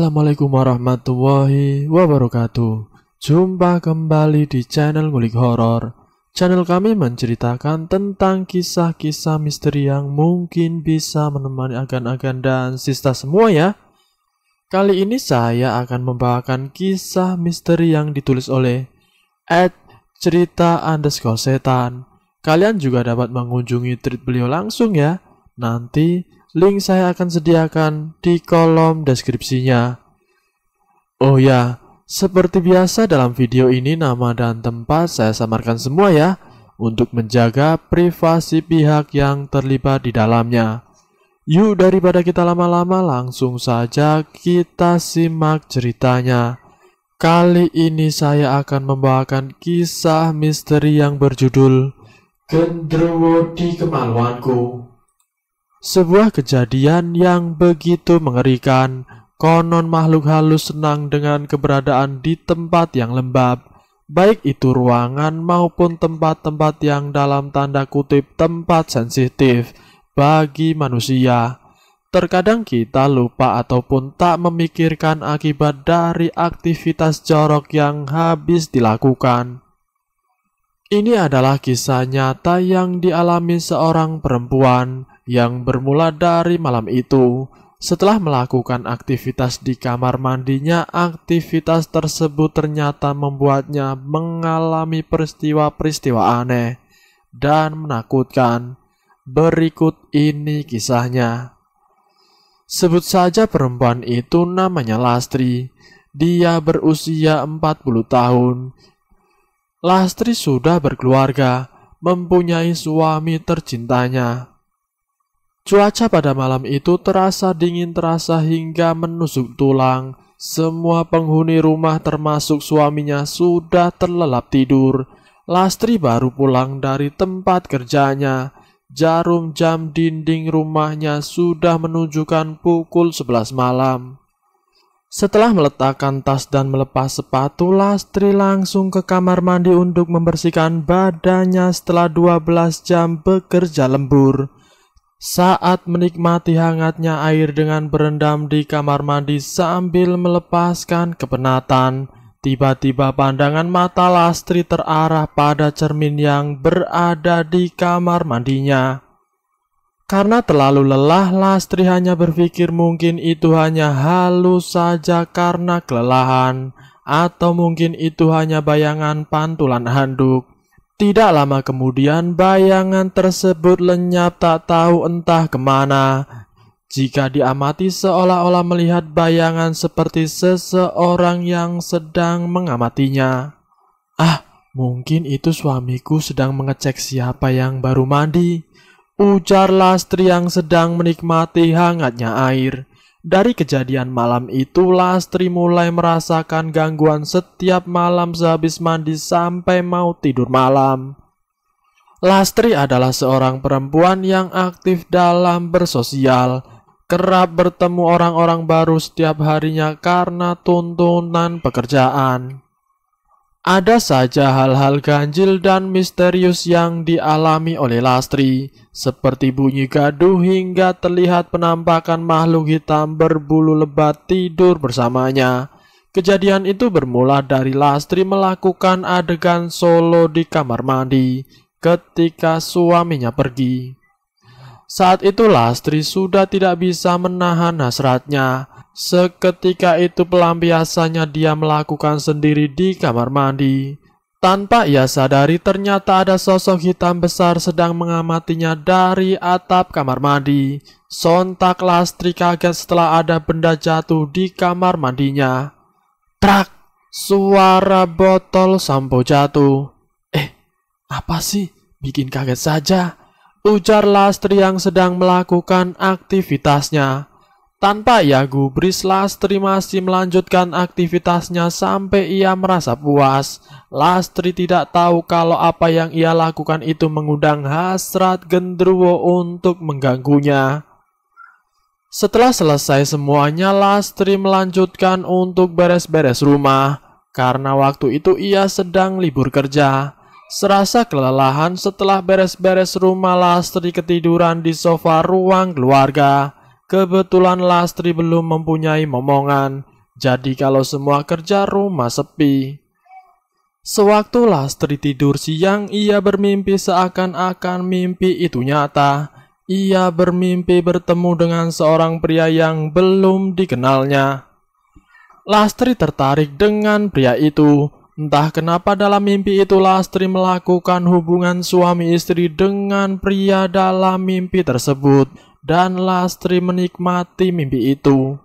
Assalamualaikum warahmatullahi wabarakatuh. Jumpa kembali di channel Ngulik Horor. Channel kami menceritakan tentang kisah-kisah misteri yang mungkin bisa menemani agan-agan dan sista semua ya. Kali ini saya akan membawakan kisah misteri yang ditulis oleh @cerita_setan. Kalian juga dapat mengunjungi tweet beliau langsung ya. Nanti link saya akan sediakan di kolom deskripsinya. Oh ya, seperti biasa dalam video ini nama dan tempat saya samarkan semua ya, untuk menjaga privasi pihak yang terlibat di dalamnya. Yuk daripada kita lama-lama langsung saja kita simak ceritanya. Kali ini saya akan membawakan kisah misteri yang berjudul Gendruwo di Kemaluanku. Sebuah kejadian yang begitu mengerikan. Konon makhluk halus senang dengan keberadaan di tempat yang lembab, baik itu ruangan maupun tempat-tempat yang dalam tanda kutip tempat sensitif bagi manusia. Terkadang kita lupa ataupun tak memikirkan akibat dari aktivitas jorok yang habis dilakukan. Ini adalah kisah nyata yang dialami seorang perempuan yang bermula dari malam itu. Setelah melakukan aktivitas di kamar mandinya, aktivitas tersebut ternyata membuatnya mengalami peristiwa-peristiwa aneh dan menakutkan. Berikut ini kisahnya. Sebut saja perempuan itu namanya Lastri. Dia berusia 40 tahun. Lastri sudah berkeluarga, mempunyai suami tercintanya. Cuaca pada malam itu terasa dingin, terasa hingga menusuk tulang. Semua penghuni rumah termasuk suaminya sudah terlelap tidur. Lastri baru pulang dari tempat kerjanya. Jarum jam dinding rumahnya sudah menunjukkan pukul 11 malam. Setelah meletakkan tas dan melepas sepatu, Lastri langsung ke kamar mandi untuk membersihkan badannya setelah 12 jam bekerja lembur. Saat menikmati hangatnya air dengan berendam di kamar mandi sambil melepaskan kepenatan, tiba-tiba pandangan mata Lastri terarah pada cermin yang berada di kamar mandinya. Karena terlalu lelah, Lastri hanya berpikir mungkin itu hanya halus saja karena kelelahan, atau mungkin itu hanya bayangan pantulan handuk. Tidak lama kemudian bayangan tersebut lenyap tak tahu entah kemana. Jika diamati seolah-olah melihat bayangan seperti seseorang yang sedang mengamatinya. Mungkin itu suamiku sedang mengecek siapa yang baru mandi, ujar Lastri yang sedang menikmati hangatnya air. Dari kejadian malam itu, Lastri mulai merasakan gangguan setiap malam sehabis mandi sampai mau tidur malam. Lastri adalah seorang perempuan yang aktif dalam bersosial, kerap bertemu orang-orang baru setiap harinya karena tuntunan pekerjaan. Ada saja hal-hal ganjil dan misterius yang dialami oleh Lastri, seperti bunyi gaduh hingga terlihat penampakan makhluk hitam berbulu lebat tidur bersamanya. Kejadian itu bermula dari Lastri melakukan adegan solo di kamar mandi ketika suaminya pergi. Saat itu Lastri sudah tidak bisa menahan hasratnya. Seketika itu pelampiasannya dia melakukan sendiri di kamar mandi. Tanpa ia sadari ternyata ada sosok hitam besar sedang mengamatinya dari atap kamar mandi. Sontak Lastri kaget setelah ada benda jatuh di kamar mandinya. Trak! Suara botol sampo jatuh. Apa sih? Bikin kaget saja, ujar Lastri yang sedang melakukan aktivitasnya. Tanpa ia gubris, Lastri masih melanjutkan aktivitasnya sampai ia merasa puas. Lastri tidak tahu kalau apa yang ia lakukan itu mengundang hasrat Gendruwo untuk mengganggunya. Setelah selesai semuanya, Lastri melanjutkan untuk beres-beres rumah. Karena waktu itu ia sedang libur kerja. Serasa kelelahan setelah beres-beres rumah, Lastri ketiduran di sofa ruang keluarga. Kebetulan Lastri belum mempunyai momongan. Jadi kalau semua kerja, rumah sepi. Sewaktu Lastri tidur siang, ia bermimpi seakan-akan mimpi itu nyata. Ia bermimpi bertemu dengan seorang pria yang belum dikenalnya. Lastri tertarik dengan pria itu. Entah kenapa dalam mimpi itu Lastri melakukan hubungan suami istri dengan pria dalam mimpi tersebut. Dan Lastri menikmati mimpi itu.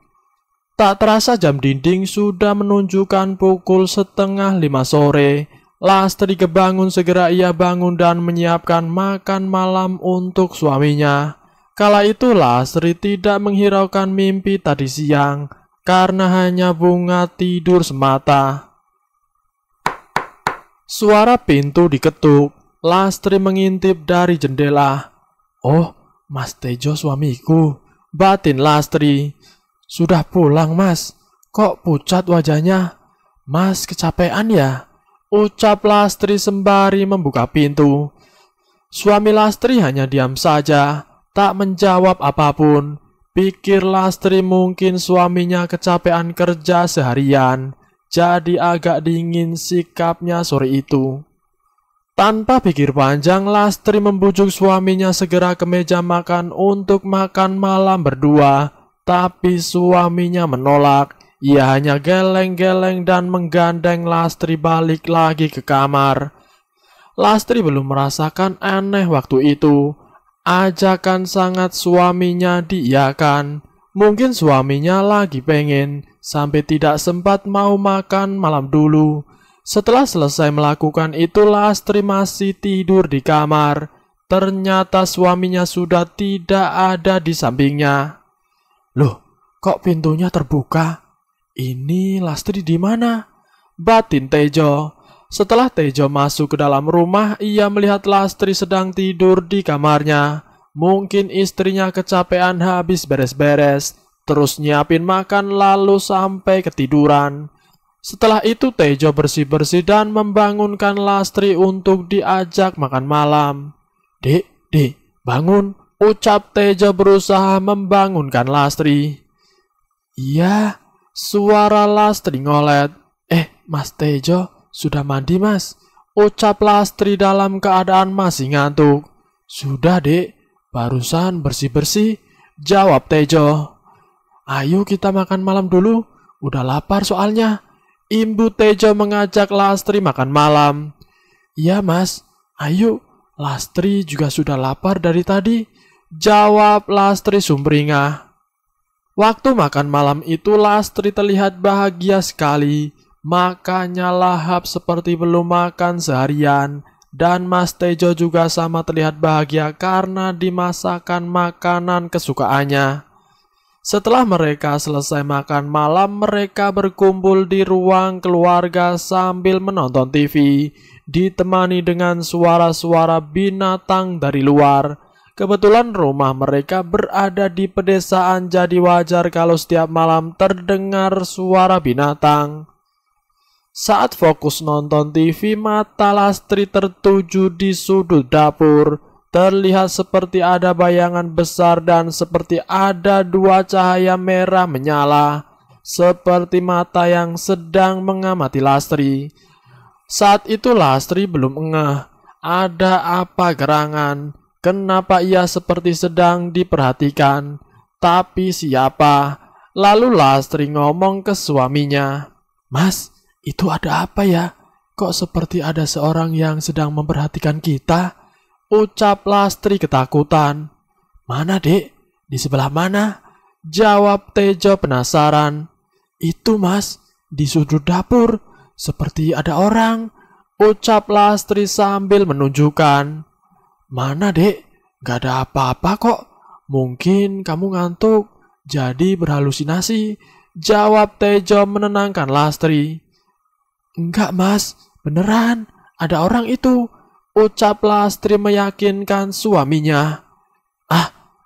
Tak terasa jam dinding sudah menunjukkan pukul 4:30 sore. Lastri kebangun, segera ia bangun dan menyiapkan makan malam untuk suaminya. Kala itu Lastri tidak menghiraukan mimpi tadi siang, karena hanya bunga tidur semata. Suara pintu diketuk. Lastri mengintip dari jendela. "Oh, Mas Tejo suamiku," batin Lastri. "Sudah pulang, Mas. Kok pucat wajahnya? Mas kecapean ya?" ucap Lastri sembari membuka pintu. Suami Lastri hanya diam saja, tak menjawab apapun. Pikir Lastri mungkin suaminya kecapean kerja seharian, jadi agak dingin sikapnya sore itu. Tanpa pikir panjang, Lastri membujuk suaminya segera ke meja makan untuk makan malam berdua. Tapi suaminya menolak. Ia hanya geleng-geleng dan menggandeng Lastri balik lagi ke kamar. Lastri belum merasakan aneh waktu itu. Ajakan sangat suaminya diiyakan. Mungkin suaminya lagi pengen, sampai tidak sempat mau makan malam dulu. Setelah selesai melakukan itu, Lastri masih tidur di kamar. Ternyata suaminya sudah tidak ada di sampingnya. "Loh, kok pintunya terbuka? Ini Lastri di mana?" batin Tejo. Setelah Tejo masuk ke dalam rumah, ia melihat Lastri sedang tidur di kamarnya. Mungkin istrinya kecapean habis beres-beres, terus nyiapin makan lalu sampai ketiduran. Setelah itu Tejo bersih-bersih dan membangunkan Lastri untuk diajak makan malam. Dek, bangun," ucap Tejo berusaha membangunkan Lastri. "Iya," suara Lastri ngolet. Mas Tejo, sudah mandi, Mas?" ucap Lastri dalam keadaan masih ngantuk. "Sudah, Dek, barusan bersih-bersih," jawab Tejo. "Ayo kita makan malam dulu, udah lapar soalnya." Imbu Tejo mengajak Lastri makan malam. "Iya, Mas, ayo, Lastri juga sudah lapar dari tadi," jawab Lastri sumringah. Waktu makan malam itu Lastri terlihat bahagia sekali. Makannya lahap seperti belum makan seharian. Dan Mas Tejo juga sama terlihat bahagia karena dimasakan makanan kesukaannya. Setelah mereka selesai makan malam, mereka berkumpul di ruang keluarga sambil menonton TV, ditemani dengan suara-suara binatang dari luar. Kebetulan rumah mereka berada di pedesaan, jadi wajar kalau setiap malam terdengar suara binatang. Saat fokus nonton TV, mata Lastri tertuju di sudut dapur. Terlihat seperti ada bayangan besar dan seperti ada dua cahaya merah menyala, seperti mata yang sedang mengamati Lastri. Saat itu Lastri belum ngeh ada apa gerangan. Kenapa ia seperti sedang diperhatikan? Tapi siapa? Lalu Lastri ngomong ke suaminya, "Mas, itu ada apa ya? Kok seperti ada seorang yang sedang memperhatikan kita?" ucap Lastri ketakutan. "Mana, Dek? Di sebelah mana?" jawab Tejo penasaran. "Itu, Mas, di sudut dapur. Seperti ada orang," ucap Lastri sambil menunjukkan. "Mana, Dek? Gak ada apa-apa kok. Mungkin kamu ngantuk, jadi berhalusinasi," jawab Tejo menenangkan Lastri. "Enggak, Mas, beneran, ada orang itu," ucap Lastri meyakinkan suaminya.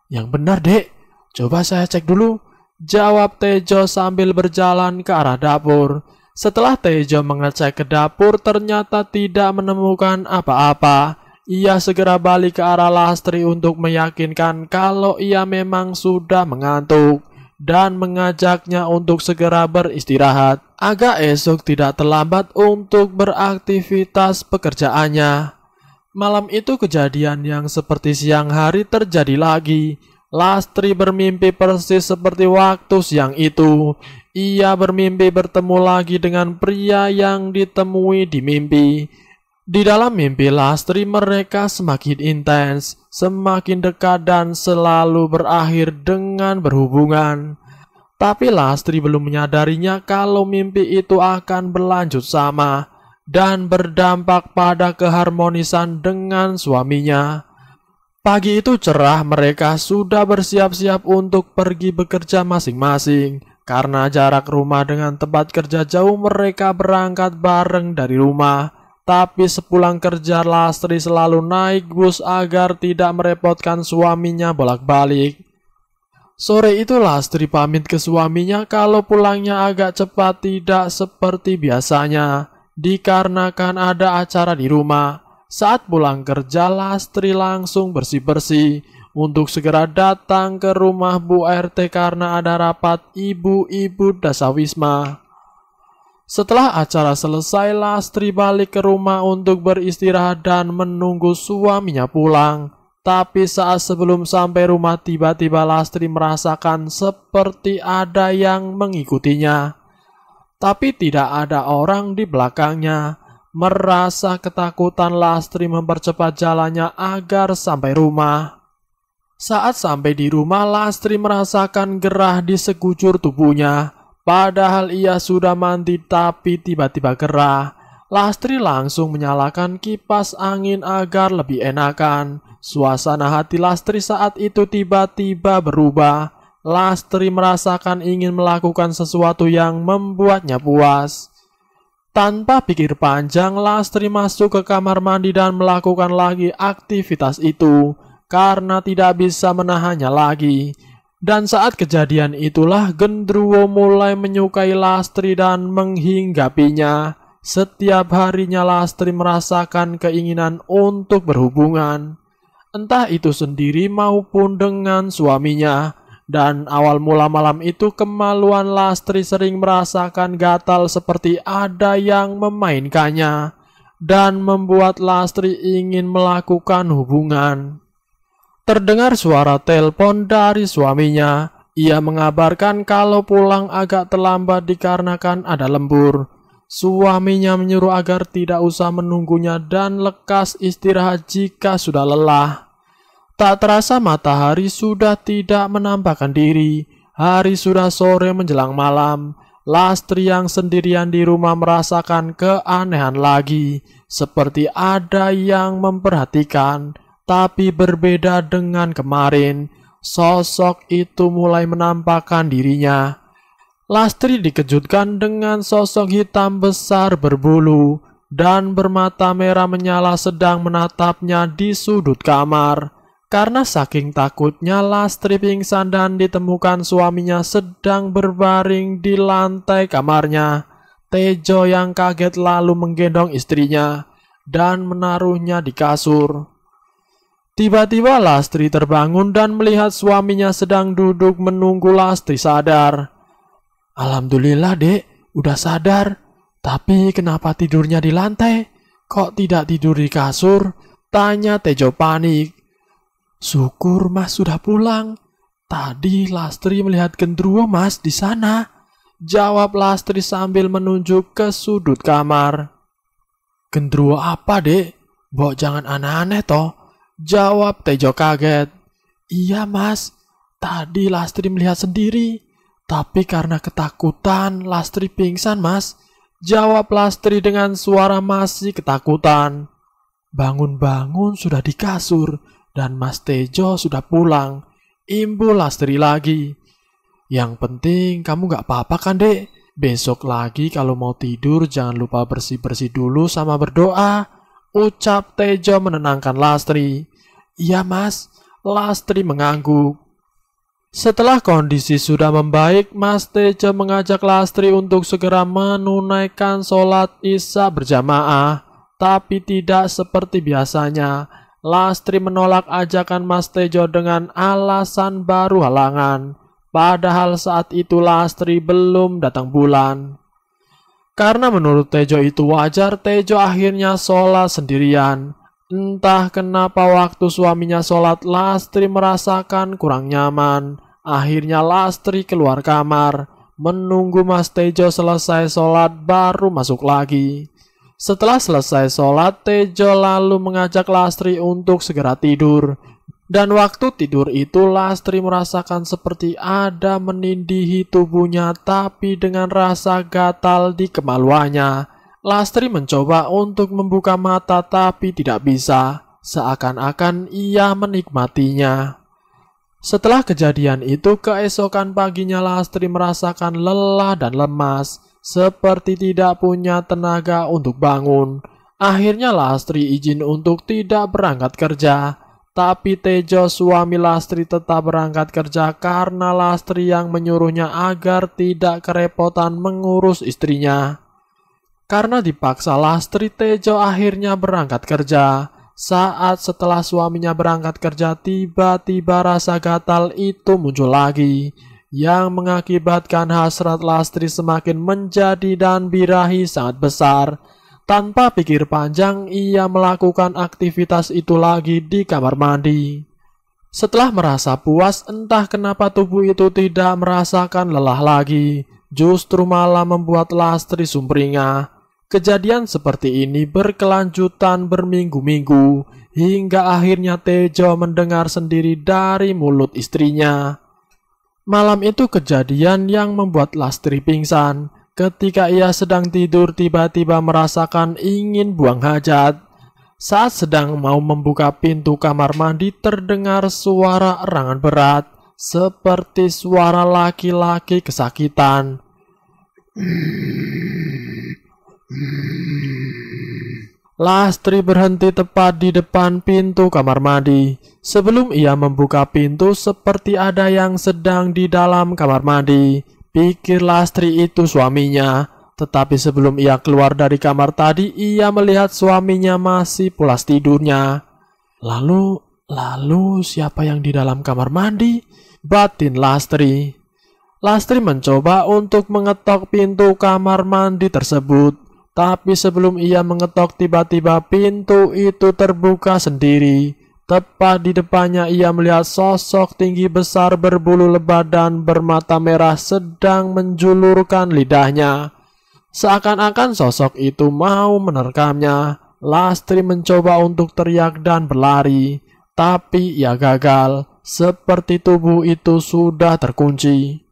Yang benar, Dek. Coba saya cek dulu," jawab Tejo sambil berjalan ke arah dapur. Setelah Tejo mengecek ke dapur, ternyata tidak menemukan apa-apa. Ia segera balik ke arah Lastri untuk meyakinkan kalau ia memang sudah mengantuk. dan mengajaknya untuk segera beristirahat agar esok tidak terlambat untuk beraktivitas pekerjaannya. Malam itu kejadian yang seperti siang hari terjadi lagi. Lastri bermimpi persis seperti waktu siang itu. Ia bermimpi bertemu lagi dengan pria yang ditemui di mimpi. Di dalam mimpi Lastri mereka semakin intens, semakin dekat dan selalu berakhir dengan berhubungan. Tapi Lastri belum menyadarinya kalau mimpi itu akan berlanjut sama dan berdampak pada keharmonisan dengan suaminya. Pagi itu cerah, mereka sudah bersiap-siap untuk pergi bekerja masing-masing. Karena jarak rumah dengan tempat kerja jauh, mereka berangkat bareng dari rumah. Tapi sepulang kerja, Lastri selalu naik bus agar tidak merepotkan suaminya bolak-balik. Sore itu Lastri pamit ke suaminya kalau pulangnya agak cepat, tidak seperti biasanya, dikarenakan ada acara di rumah. Saat pulang kerja, Lastri langsung bersih-bersih untuk segera datang ke rumah Bu RT karena ada rapat ibu-ibu dasawisma. Setelah acara selesai, Lastri balik ke rumah untuk beristirahat dan menunggu suaminya pulang. Tapi saat sebelum sampai rumah, tiba-tiba Lastri merasakan seperti ada yang mengikutinya. Tapi tidak ada orang di belakangnya. Merasa ketakutan, Lastri mempercepat jalannya agar sampai rumah. Saat sampai di rumah, Lastri merasakan gerah di sekujur tubuhnya. Padahal ia sudah mandi tapi tiba-tiba gerah. Lastri langsung menyalakan kipas angin agar lebih enakan. Suasana hati Lastri saat itu tiba-tiba berubah. Lastri merasakan ingin melakukan sesuatu yang membuatnya puas. Tanpa pikir panjang, Lastri masuk ke kamar mandi dan melakukan lagi aktivitas itu karena tidak bisa menahannya lagi. Dan saat kejadian itulah Gendruwo mulai menyukai Lastri dan menghinggapinya. Setiap harinya Lastri merasakan keinginan untuk berhubungan, entah itu sendiri maupun dengan suaminya. Dan awal mula malam itu kemaluan Lastri sering merasakan gatal seperti ada yang memainkannya dan membuat Lastri ingin melakukan hubungan. Terdengar suara telepon dari suaminya. Ia mengabarkan kalau pulang agak terlambat dikarenakan ada lembur. Suaminya menyuruh agar tidak usah menunggunya dan lekas istirahat jika sudah lelah. Tak terasa matahari sudah tidak menampakkan diri. Hari sudah sore menjelang malam. Lastri yang sendirian di rumah merasakan keanehan lagi. Seperti ada yang memperhatikan. Tapi berbeda dengan kemarin. Sosok itu mulai menampakkan dirinya. Lastri dikejutkan dengan sosok hitam besar berbulu dan bermata merah menyala sedang menatapnya di sudut kamar. Karena saking takutnya, Lastri pingsan dan ditemukan suaminya sedang berbaring di lantai kamarnya. Tejo yang kaget lalu menggendong istrinya dan menaruhnya di kasur. Tiba-tiba Lastri terbangun dan melihat suaminya sedang duduk menunggu Lastri sadar. Alhamdulillah dek, udah sadar. Tapi kenapa tidurnya di lantai? Kok tidak tidur di kasur? Tanya Tejo panik. Syukur mas sudah pulang. Tadi Lastri melihat Gendruwo mas di sana. Jawab Lastri sambil menunjuk ke sudut kamar. Gendruwo apa dek? Mbok jangan aneh-aneh toh. Jawab Tejo kaget. Iya mas, tadi Lastri melihat sendiri. Tapi karena ketakutan Lastri pingsan mas. Jawab Lastri dengan suara masih ketakutan. Bangun-bangun sudah di kasur. Dan Mas Tejo sudah pulang. Imbul Lastri lagi. Yang penting kamu gak apa-apa kan dek? Besok lagi kalau mau tidur jangan lupa bersih-bersih dulu sama berdoa. Ucap Tejo menenangkan Lastri. Iya mas, Lastri mengangguk. Setelah kondisi sudah membaik, Mas Tejo mengajak Lastri untuk segera menunaikan sholat isya berjamaah. Tapi tidak seperti biasanya. Lastri menolak ajakan Mas Tejo dengan alasan baru halangan. Padahal saat itu Lastri belum datang bulan. Karena menurut Tejo itu wajar, Tejo akhirnya sholat sendirian. Entah kenapa waktu suaminya sholat, Lastri merasakan kurang nyaman. Akhirnya Lastri keluar kamar, menunggu Mas Tejo selesai sholat baru masuk lagi. Setelah selesai sholat, Tejo lalu mengajak Lastri untuk segera tidur. Dan waktu tidur itu Lastri merasakan seperti ada menindihi tubuhnya, tapi dengan rasa gatal di kemaluannya. Lastri mencoba untuk membuka mata tapi tidak bisa, seakan-akan ia menikmatinya. Setelah kejadian itu, keesokan paginya Lastri merasakan lelah dan lemas, seperti tidak punya tenaga untuk bangun. Akhirnya Lastri izin untuk tidak berangkat kerja. Tapi Tejo, suami Lastri, tetap berangkat kerja karena Lastri yang menyuruhnya agar tidak kerepotan mengurus istrinya. Karena dipaksa Lastri, Tejo akhirnya berangkat kerja. Saat setelah suaminya berangkat kerja, tiba-tiba rasa gatal itu muncul lagi, yang mengakibatkan hasrat Lastri semakin menjadi dan birahi sangat besar. Tanpa pikir panjang, ia melakukan aktivitas itu lagi di kamar mandi. Setelah merasa puas, entah kenapa tubuh itu tidak merasakan lelah lagi, justru malah membuat Lastri sumringah. Kejadian seperti ini berkelanjutan berminggu-minggu, hingga akhirnya Tejo mendengar sendiri dari mulut istrinya. Malam itu kejadian yang membuat Lastri pingsan. Ketika ia sedang tidur, tiba-tiba merasakan ingin buang hajat. Saat sedang mau membuka pintu kamar mandi, terdengar suara erangan berat, seperti suara laki-laki kesakitan. Lastri berhenti tepat di depan pintu kamar mandi. Sebelum ia membuka pintu, seperti ada yang sedang di dalam kamar mandi. Pikir Lastri itu suaminya, tetapi sebelum ia keluar dari kamar tadi, ia melihat suaminya masih pulas tidurnya. Lalu siapa yang di dalam kamar mandi? Batin Lastri. Lastri mencoba untuk mengetok pintu kamar mandi tersebut, tapi sebelum ia mengetok, tiba-tiba pintu itu terbuka sendiri. Tepat di depannya ia melihat sosok tinggi besar berbulu lebat dan bermata merah sedang menjulurkan lidahnya. Seakan-akan sosok itu mau menerkamnya. Lastri mencoba untuk teriak dan berlari, tapi ia gagal, seperti tubuh itu sudah terkunci.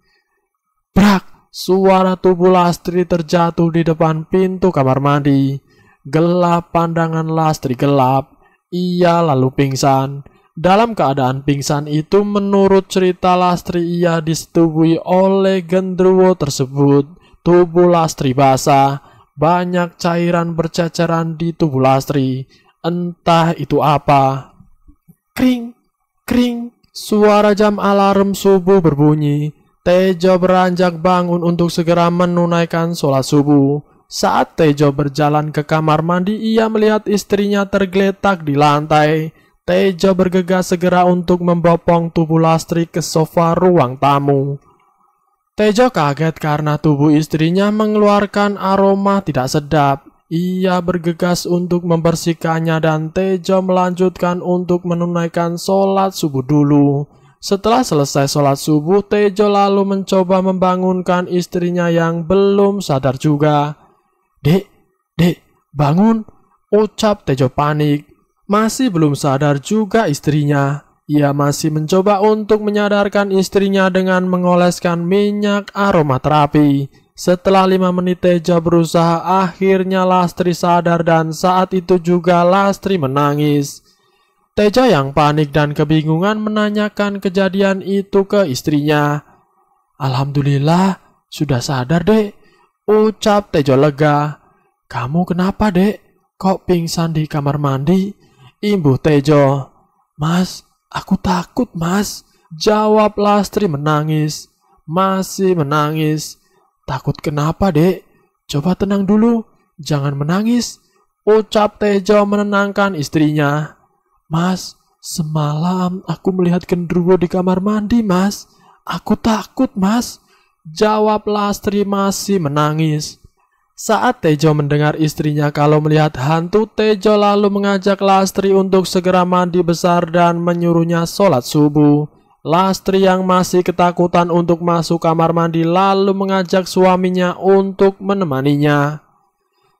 Brak! Suara tubuh Lastri terjatuh di depan pintu kamar mandi. Gelap, pandangan Lastri gelap. Ia lalu pingsan. Dalam keadaan pingsan itu, menurut cerita Lastri, ia disetubuhi oleh genderuwo tersebut. Tubuh Lastri basah, banyak cairan berceceran di tubuh Lastri. Entah itu apa. Kring, kring, suara jam alarm subuh berbunyi. Tejo beranjak bangun untuk segera menunaikan sholat subuh. Saat Tejo berjalan ke kamar mandi, ia melihat istrinya tergeletak di lantai. Tejo bergegas segera untuk membopong tubuh Lastri ke sofa ruang tamu. Tejo kaget karena tubuh istrinya mengeluarkan aroma tidak sedap. Ia bergegas untuk membersihkannya dan Tejo melanjutkan untuk menunaikan sholat subuh dulu. Setelah selesai sholat subuh, Tejo lalu mencoba membangunkan istrinya yang belum sadar juga. Dek, bangun, ucap Tejo panik. Masih belum sadar juga istrinya. Ia masih mencoba untuk menyadarkan istrinya dengan mengoleskan minyak aromaterapi. Setelah 5 menit Tejo berusaha, akhirnya Lastri sadar dan saat itu juga Lastri menangis. Tejo yang panik dan kebingungan menanyakan kejadian itu ke istrinya. Alhamdulillah, sudah sadar, Dek, ucap Tejo lega. Kamu kenapa, Dek? Kok pingsan di kamar mandi? Imbuh Tejo. Mas, aku takut, Mas, jawab Lastri menangis. Masih menangis. Takut kenapa, Dek? Coba tenang dulu, jangan menangis, ucap Tejo menenangkan istrinya. Mas, semalam aku melihat genderuwo di kamar mandi, Mas. Aku takut, Mas, jawab Lastri masih menangis. Saat Tejo mendengar istrinya kalau melihat hantu, Tejo lalu mengajak Lastri untuk segera mandi besar dan menyuruhnya sholat subuh. Lastri yang masih ketakutan untuk masuk kamar mandi lalu mengajak suaminya untuk menemaninya.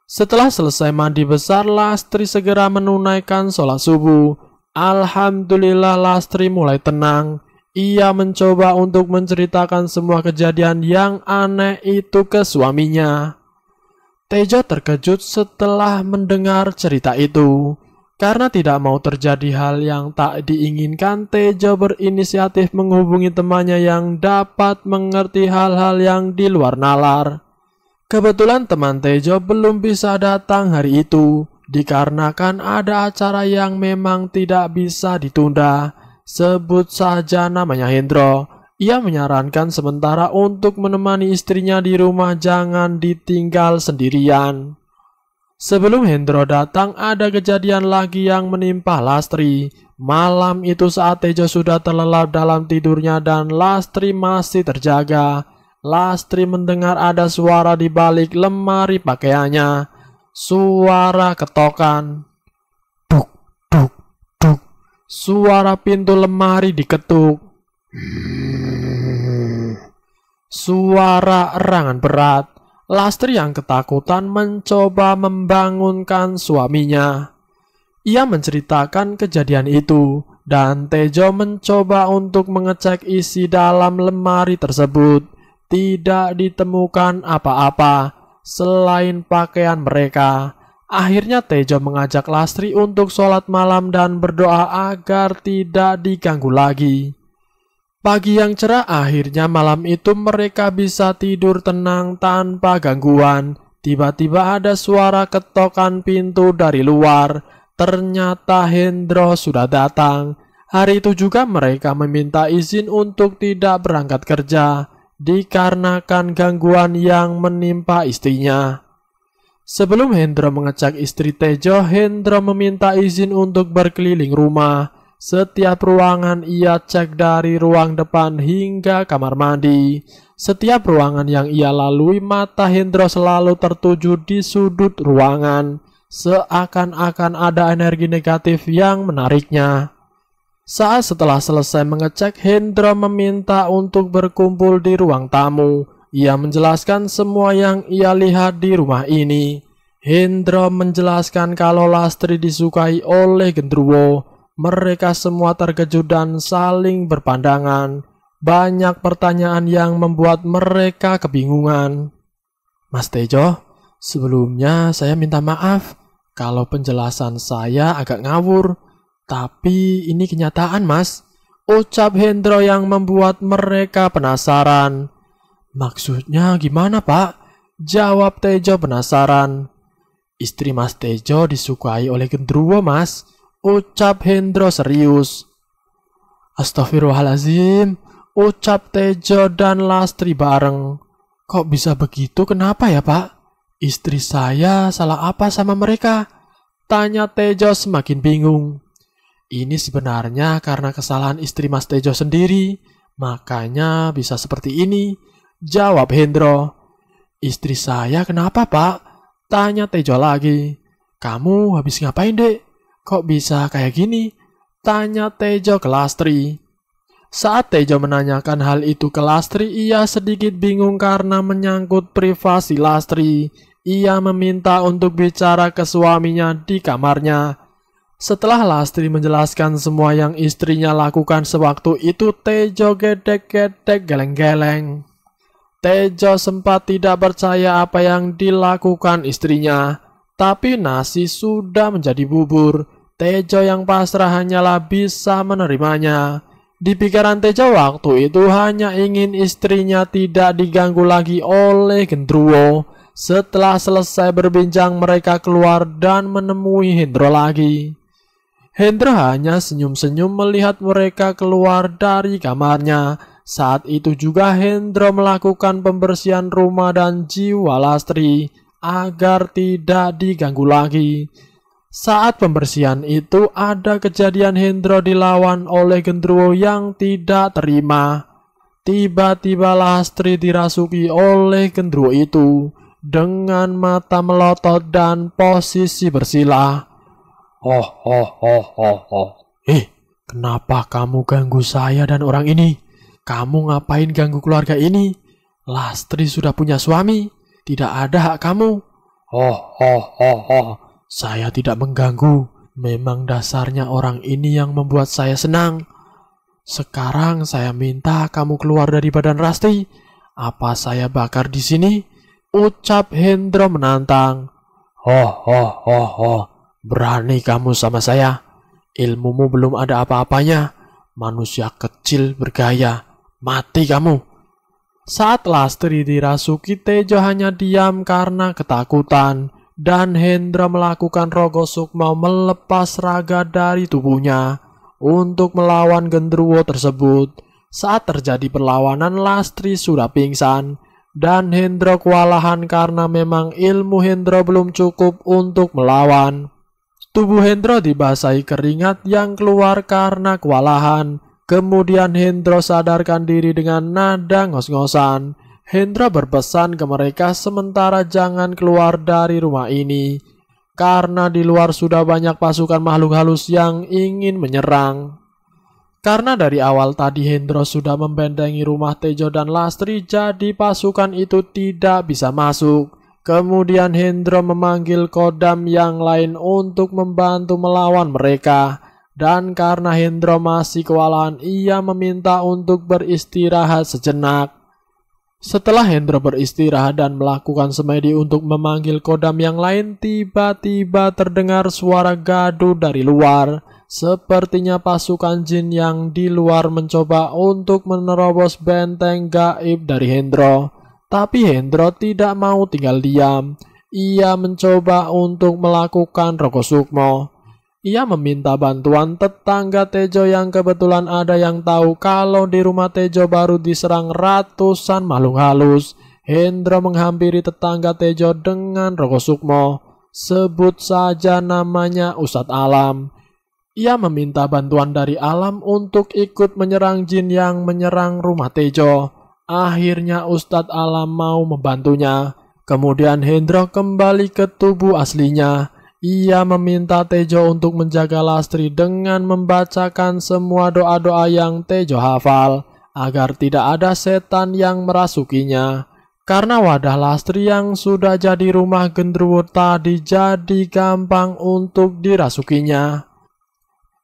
Setelah selesai mandi besar, Lastri segera menunaikan sholat subuh. Alhamdulillah, Lastri mulai tenang. Ia mencoba untuk menceritakan semua kejadian yang aneh itu ke suaminya. Tejo terkejut setelah mendengar cerita itu. Karena tidak mau terjadi hal yang tak diinginkan, Tejo berinisiatif menghubungi temannya yang dapat mengerti hal-hal yang di luar nalar. Kebetulan teman Tejo belum bisa datang hari itu, dikarenakan ada acara yang memang tidak bisa ditunda. Sebut saja namanya Hendro. Ia menyarankan sementara untuk menemani istrinya di rumah, jangan ditinggal sendirian. Sebelum Hendro datang, ada kejadian lagi yang menimpa Lastri. Malam itu saat Tejo sudah terlelap dalam tidurnya dan Lastri masih terjaga, Lastri mendengar ada suara di balik lemari pakaiannya. Suara ketokan. Duk, duk, duk. Suara pintu lemari diketuk. Suara erangan berat. Lastri yang ketakutan mencoba membangunkan suaminya. Ia menceritakan kejadian itu dan Tejo mencoba untuk mengecek isi dalam lemari tersebut. Tidak ditemukan apa-apa selain pakaian mereka. Akhirnya Tejo mengajak Lastri untuk sholat malam dan berdoa agar tidak diganggu lagi. Pagi yang cerah, akhirnya malam itu mereka bisa tidur tenang tanpa gangguan. Tiba-tiba ada suara ketokan pintu dari luar. Ternyata Hendro sudah datang. Hari itu juga mereka meminta izin untuk tidak berangkat kerja, dikarenakan gangguan yang menimpa istrinya. Sebelum Hendro mengecek istri Tejo, Hendro meminta izin untuk berkeliling rumah. Setiap ruangan ia cek dari ruang depan hingga kamar mandi. Setiap ruangan yang ia lalui, mata Hendro selalu tertuju di sudut ruangan. Seakan-akan ada energi negatif yang menariknya. Saat setelah selesai mengecek, Hendro meminta untuk berkumpul di ruang tamu. Ia menjelaskan semua yang ia lihat di rumah ini. Hendro menjelaskan kalau Lastri disukai oleh Gendruwo. Mereka semua terkejut dan saling berpandangan. Banyak pertanyaan yang membuat mereka kebingungan. Mas Tejo, sebelumnya saya minta maaf kalau penjelasan saya agak ngawur. Tapi ini kenyataan, Mas, ucap Hendro yang membuat mereka penasaran. Maksudnya gimana, Pak? Jawab Tejo penasaran. Istri Mas Tejo disukai oleh Gendruwo, Mas, ucap Hendro serius. Astagfirullahaladzim, ucap Tejo dan Lastri bareng. Kok bisa begitu, kenapa ya, Pak? Istri saya salah apa sama mereka? Tanya Tejo semakin bingung. Ini sebenarnya karena kesalahan istri Mas Tejo sendiri, makanya bisa seperti ini, jawab Hendro. Istri saya kenapa, Pak? Tanya Tejo lagi. Kamu habis ngapain, Dek? Kok bisa kayak gini? Tanya Tejo ke Lastri. Saat Tejo menanyakan hal itu ke Lastri, ia sedikit bingung karena menyangkut privasi Lastri. Ia meminta untuk bicara ke suaminya di kamarnya. Setelah Lastri menjelaskan semua yang istrinya lakukan sewaktu itu, Tejo gedek-gedek geleng-geleng. Tejo sempat tidak percaya apa yang dilakukan istrinya. Tapi nasi sudah menjadi bubur. Tejo yang pasrah hanyalah bisa menerimanya. Di pikiran Tejo waktu itu hanya ingin istrinya tidak diganggu lagi oleh Gendruwo. Setelah selesai berbincang, mereka keluar dan menemui Hendro lagi. Hendro hanya senyum-senyum melihat mereka keluar dari kamarnya. Saat itu juga Hendro melakukan pembersihan rumah dan jiwa Lastri agar tidak diganggu lagi. Saat pembersihan itu ada kejadian Hendro dilawan oleh Gendruwo yang tidak terima. Tiba-tiba Lastri dirasuki oleh genderuwo itu dengan mata melotot dan posisi bersila. Oh, oh, oh, oh, oh. Kenapa kamu ganggu saya dan orang ini? Kamu ngapain ganggu keluarga ini? Lastri sudah punya suami, tidak ada hak kamu. Oh, oh, oh, oh. Saya tidak mengganggu. Memang dasarnya orang ini yang membuat saya senang. Sekarang saya minta kamu keluar dari badan Rasti. Apa saya bakar di sini? Ucap Hendro menantang. Oh, oh, oh, oh. Berani kamu sama saya? Ilmumu belum ada apa-apanya. Manusia kecil bergaya. Mati kamu. Saat Lastri dirasuki, Tejo hanya diam karena ketakutan. Dan Hendra melakukan rogo sukma melepas raga dari tubuhnya untuk melawan genderuwo tersebut. Saat terjadi perlawanan, Lastri sudah pingsan. Dan Hendra kewalahan karena memang ilmu Hendra belum cukup untuk melawan. Tubuh Hendro dibasahi keringat yang keluar karena kewalahan. Kemudian Hendro sadarkan diri dengan nada ngos-ngosan. Hendro berpesan ke mereka sementara jangan keluar dari rumah ini, karena di luar sudah banyak pasukan makhluk halus yang ingin menyerang. Karena dari awal tadi Hendro sudah membentengi rumah Tejo dan Lastri, jadi pasukan itu tidak bisa masuk. Kemudian Hendro memanggil Kodam yang lain untuk membantu melawan mereka. Dan karena Hendro masih kewalahan, ia meminta untuk beristirahat sejenak. Setelah Hendro beristirahat dan melakukan semedi untuk memanggil Kodam yang lain, tiba-tiba terdengar suara gaduh dari luar. Sepertinya pasukan jin yang di luar mencoba untuk menerobos benteng gaib dari Hendro. Tapi Hendro tidak mau tinggal diam. Ia mencoba untuk melakukan rogo sukmo. Ia meminta bantuan tetangga Tejo yang kebetulan ada yang tahu kalau di rumah Tejo baru diserang ratusan makhluk halus. Hendro menghampiri tetangga Tejo dengan rogo sukmo. Sebut saja namanya Ustadz Alam. Ia meminta bantuan dari Alam untuk ikut menyerang jin yang menyerang rumah Tejo. Akhirnya Ustadz Alam mau membantunya. Kemudian Hendro kembali ke tubuh aslinya. Ia meminta Tejo untuk menjaga Lastri dengan membacakan semua doa-doa yang Tejo hafal, agar tidak ada setan yang merasukinya. Karena wadah Lastri yang sudah jadi rumah genderuwo tadi jadi gampang untuk dirasukinya.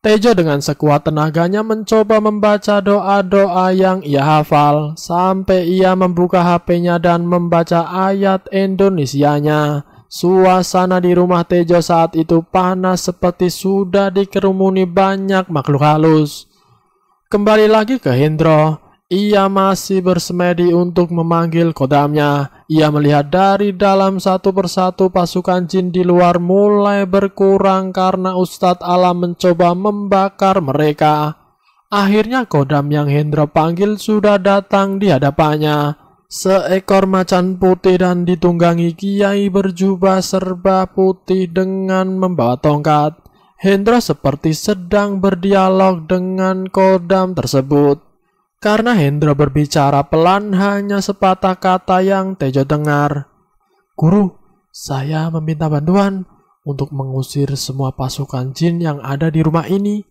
Tejo dengan sekuat tenaganya mencoba membaca doa-doa yang ia hafal, sampai ia membuka HP-nya dan membaca ayat Indonesianya. Suasana di rumah Tejo saat itu panas seperti sudah dikerumuni banyak makhluk halus. Kembali lagi ke Hendro. Ia masih bersemedi untuk memanggil kodamnya. Ia melihat dari dalam satu persatu pasukan jin di luar mulai berkurang karena Ustadz Alam mencoba membakar mereka. Akhirnya kodam yang Hendro panggil sudah datang di hadapannya. Seekor macan putih dan ditunggangi kiai berjubah serba putih dengan membawa tongkat. Hendro seperti sedang berdialog dengan kodam tersebut. Karena Hendro berbicara pelan, hanya sepatah kata yang Tejo dengar. Guru, saya meminta bantuan untuk mengusir semua pasukan jin yang ada di rumah ini.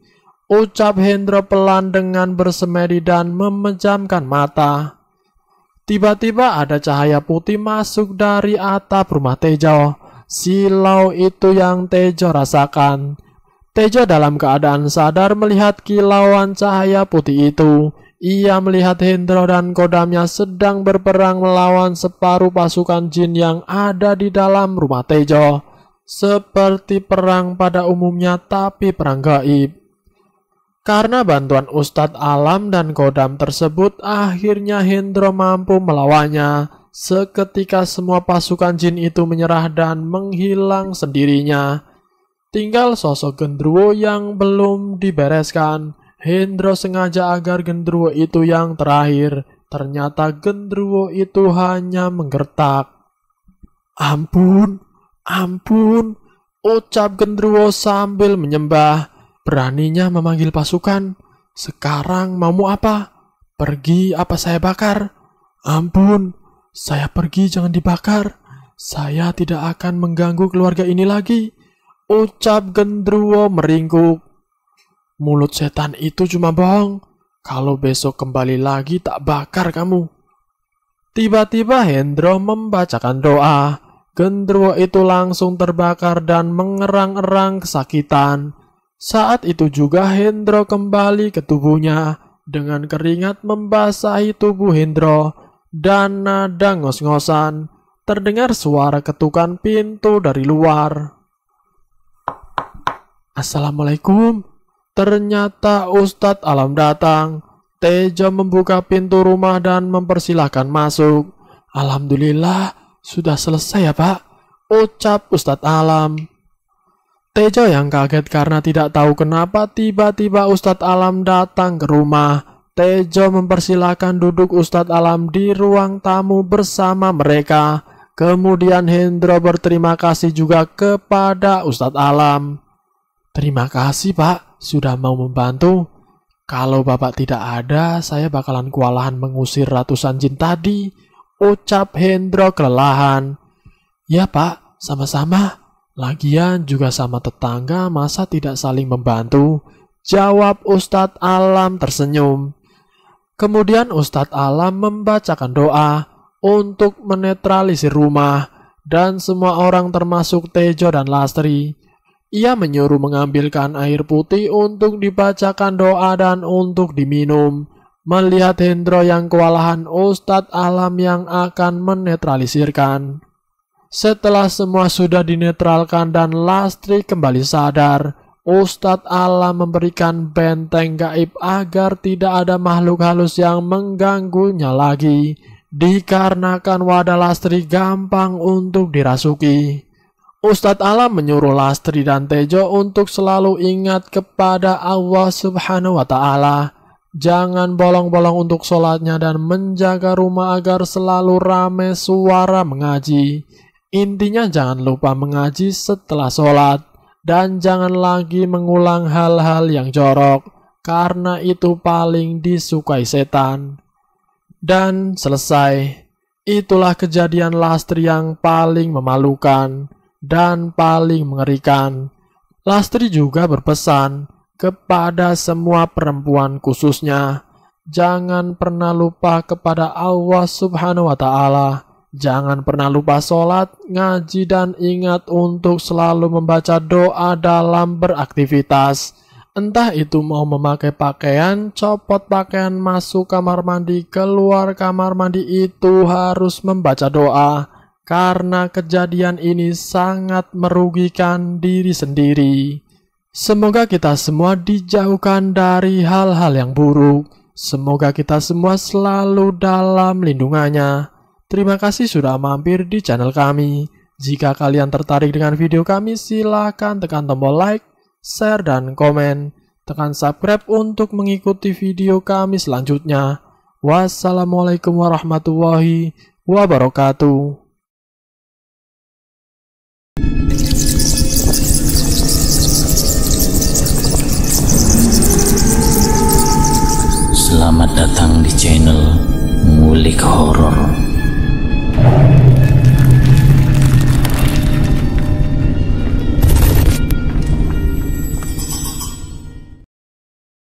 Ucap Hendro pelan dengan bersemedi dan memejamkan mata. Tiba-tiba ada cahaya putih masuk dari atap rumah Tejo. Silau itu yang Tejo rasakan. Tejo dalam keadaan sadar melihat kilauan cahaya putih itu. Ia melihat Hendro dan kodamnya sedang berperang melawan separuh pasukan jin yang ada di dalam rumah Tejo. Seperti perang pada umumnya tapi perang gaib. Karena bantuan Ustadz Alam dan kodam tersebut, akhirnya Hendro mampu melawannya. Seketika semua pasukan jin itu menyerah dan menghilang sendirinya. Tinggal sosok genderuwo yang belum dibereskan. Hendro sengaja agar genderuwo itu yang terakhir. Ternyata genderuwo itu hanya menggertak. Ampun, ampun, ucap genderuwo sambil menyembah. Beraninya memanggil pasukan. Sekarang maumu apa? Pergi apa saya bakar? Ampun, saya pergi, jangan dibakar. Saya tidak akan mengganggu keluarga ini lagi, ucap Gendruwo meringkuk. Mulut setan itu cuma bohong. Kalau besok kembali lagi tak bakar kamu. Tiba-tiba Hendro membacakan doa. Gendruwo itu langsung terbakar dan mengerang-erang kesakitan. Saat itu juga Hendro kembali ke tubuhnya dengan keringat membasahi tubuh Hendro dan nada ngos-ngosan. Terdengar suara ketukan pintu dari luar. Assalamualaikum. Ternyata Ustadz Alam datang. Tejo membuka pintu rumah dan mempersilahkan masuk. Alhamdulillah, sudah selesai ya Pak, ucap Ustadz Alam. Tejo yang kaget karena tidak tahu kenapa tiba-tiba Ustadz Alam datang ke rumah. Tejo mempersilahkan duduk Ustadz Alam di ruang tamu bersama mereka. Kemudian Hendro berterima kasih juga kepada Ustadz Alam. Terima kasih Pak, sudah mau membantu. Kalau Bapak tidak ada, saya bakalan kewalahan mengusir ratusan jin tadi, ucap Hendro kelelahan. Ya Pak, sama-sama. Lagian juga sama tetangga, masa tidak saling membantu? Jawab Ustadz Alam tersenyum. Kemudian Ustadz Alam membacakan doa untuk menetralisir rumah dan semua orang termasuk Tejo dan Lastri. Ia menyuruh mengambilkan air putih untuk dibacakan doa dan untuk diminum. Melihat Hendro yang kewalahan, Ustadz Alam yang akan menetralisirkan. Setelah semua sudah dinetralkan dan Lastri kembali sadar, Ustadz Alam memberikan benteng gaib agar tidak ada makhluk halus yang mengganggunya lagi. Dikarenakan wadah Lastri gampang untuk dirasuki. Ustadz Alam menyuruh Lastri dan Tejo untuk selalu ingat kepada Allah Subhanahu wa Ta'ala. Jangan bolong-bolong untuk sholatnya dan menjaga rumah agar selalu ramai suara mengaji. Intinya jangan lupa mengaji setelah sholat. Dan jangan lagi mengulang hal-hal yang jorok, karena itu paling disukai setan. Dan selesai. Itulah kejadian Lastri yang paling memalukan dan paling mengerikan. Lastri juga berpesan kepada semua perempuan khususnya, jangan pernah lupa kepada Allah Subhanahu wa Ta'ala. Jangan pernah lupa sholat, ngaji, dan ingat untuk selalu membaca doa dalam beraktivitas. Entah itu mau memakai pakaian, copot pakaian, masuk kamar mandi, keluar kamar mandi, itu harus membaca doa. Karena kejadian ini sangat merugikan diri sendiri. Semoga kita semua dijauhkan dari hal-hal yang buruk. Semoga kita semua selalu dalam lindungannya. Terima kasih sudah mampir di channel kami. Jika kalian tertarik dengan video kami, silahkan tekan tombol like, share, dan komen. Tekan subscribe untuk mengikuti video kami selanjutnya. Wassalamualaikum warahmatullahi wabarakatuh. Selamat datang di channel Ngulik Horor.